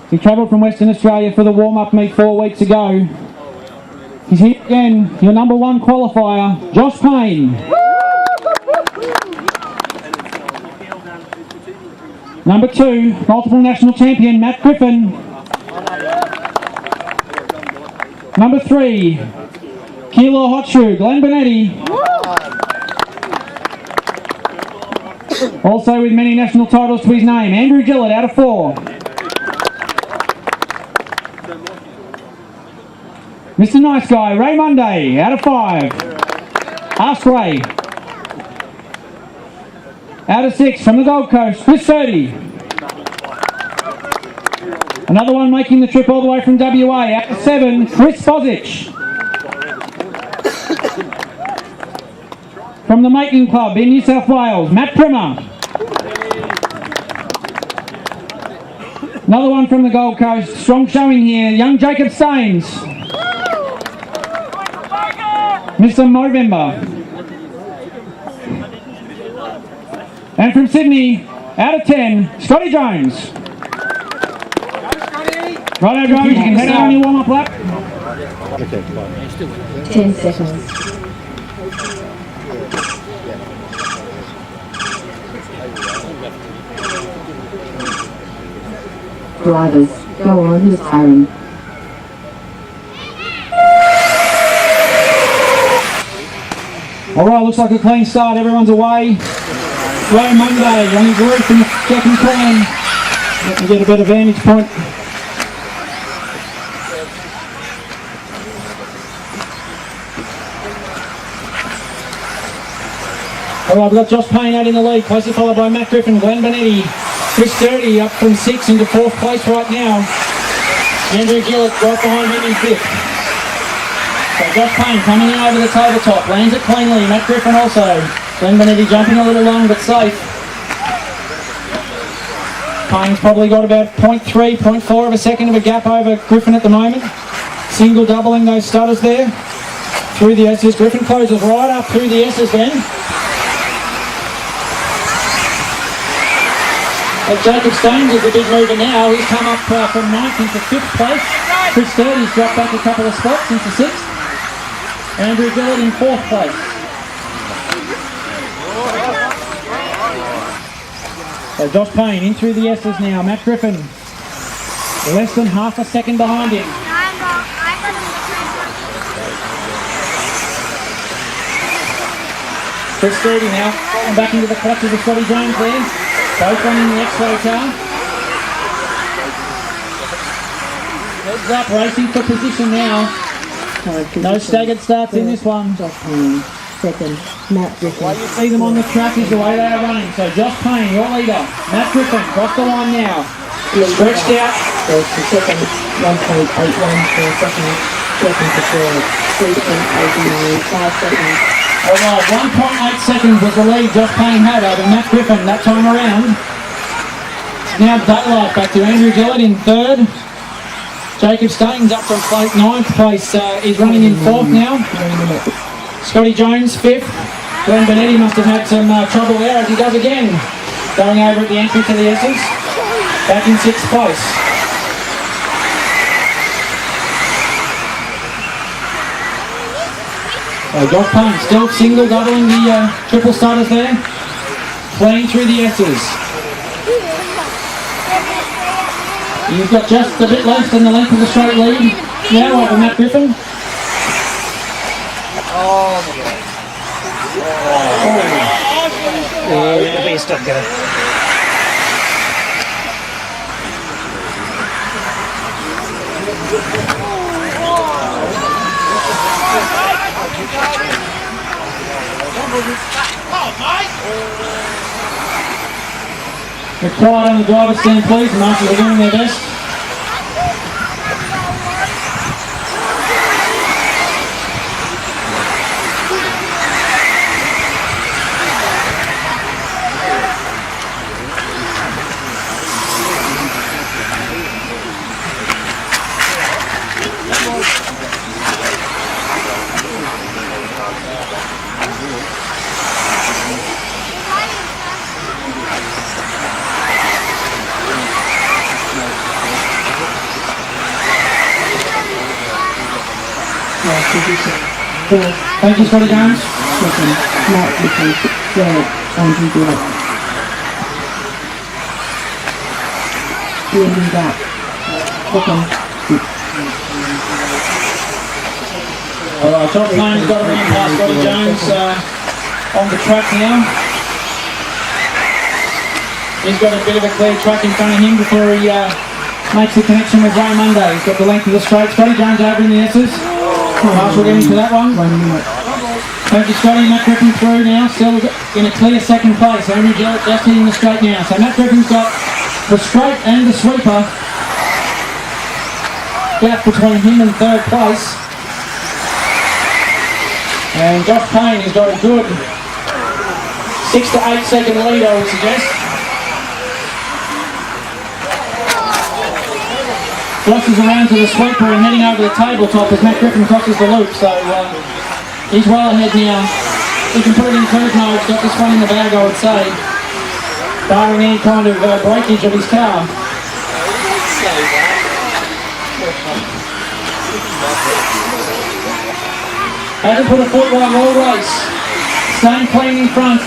He travelled from Western Australia for the warm-up meet 4 weeks ago. He's here again, your number 1 qualifier, Josh Payne. Number 2, multiple national champion, Matt Griffin. Number 3, Kilo Hot Shoe, Glenn Benetti. Also with many national titles to his name, Andrew Gillett out of 4. Mr. Nice Guy, Ray Monday out of 5. Ask Ray. Out of 6 from the Gold Coast, Chris 30. Another one making the trip all the way from WA, out of 7, Chris Bozich. From the Making Club in New South Wales, Matt Primer. Another one from the Gold Coast, strong showing here, young Jacob Staines. Mr. Movember. And from Sydney, out of 10, Scotty Jones. Righto, drivers, you can head out on your warm-up lap. 10 seconds. Drivers, go on your siren. Alright, looks like a clean start, everyone's away. Ray Monday on his roof in the second turn. Let me get a better vantage point. Alright, we've got Josh Payne out in the lead, closely followed by Matt Griffin, Glenn Benetti, Chris Sturdy up from 6 into 4th place right now. Andrew Gillett right behind him in 5th. So Josh Payne coming in over the tabletop, lands it cleanly, Matt Griffin also. Glenn Benetti jumping a little long but safe. Payne's probably got about 0.3, 0.4 of a second of a gap over Griffin at the moment. Single doubling those stutters there. Through the S's, Griffin closes right up through the S's then. Jacob Staines is the big mover now. He's come up from 9th into 5th place. Chris Sturdy's dropped back a couple of spots into 6th. Andrew Gillett in 4th place. So Josh Payne in through the S's now. Matt Griffin less than half a second behind him. Chris Sturdy now falling back into the clutches of Scotty Jones there. Both running the X-Ray car. Heads up, racing for position now. No staggered starts in this one. Josh Payne, second, Matt Griffin. The way you see them on the track is the way they are running. So Josh Payne, your leader. Matt Griffin, cross the line now. Stretched out. First to second, 1.81 for second, second to third, 3.89, 5 seconds. Alright, 1.8 seconds was the lead Josh Payne had over Matt Griffin that time around. Now daylight back to Andrew Gillett in 3rd. Jacob Staines up from 9th place. He's running in 4th now. Scotty Jones 5th. Glenn Benetti must have had some trouble there as he does again. Going over at the entry to the S's. Back in 6th place. Josh Payne still single doubling the triple starters there. Playing through the S's. He's got just a bit less than the length of the straight lead now over Matt Griffin. Oh my God. Oh, the beast up there. Get quiet on the driver's stand, please. The marshals are doing their best. position. Fourth, Thank you, Scotty Jones. second, Mark Griffin. Third, Andrew Gillett. Ian Gap. Second, Alright, Josh Payne's got around past Scotty Jones on the track now. He's got a bit of a clear track in front of him before he makes the connection with Ray Monday. He's got the length of the straight. Scotty Jones over in the S's. Marshall getting to that one. 1 minute. Thank you, Scotty. Matt Griffin through now, still in a clear second place. Andrew Gillett just hitting the straight now. So Matt Griffin's got the straight and the sweeper. Gap between him and third place. And Josh Payne has got a good 6 to 8 second lead, I would suggest. Josh is around to the sweeper and heading over the tabletop as Matt Griffin crosses the loop, so he's well ahead now. He can put it in cruise mode, he's got this one in the bag, I would say. Barring any kind of breakage of his car. Hasn't put a foot wide all race. Staying clean in front.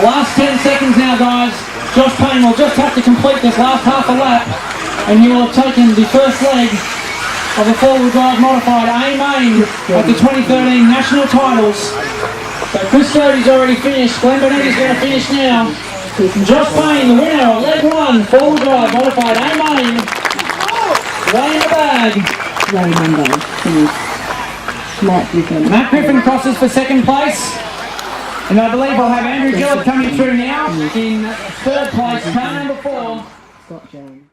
Last 10 seconds now, guys. Josh Payne will just have to complete this last half a lap and he will have taken the first leg of the four-wheel drive modified A-Main at the 2013 national titles. So Chris Sturdy's already finished. Glenn Benetti's going to finish now. Josh Payne, the winner of leg one, four-wheel drive modified A-Main. Way in the bag. Ray Monday. Finished. Matt Griffin. Matt Griffin crosses for second place. And I believe I'll have Andrew Gillett coming through now in third place, car number 4. Scott Jones.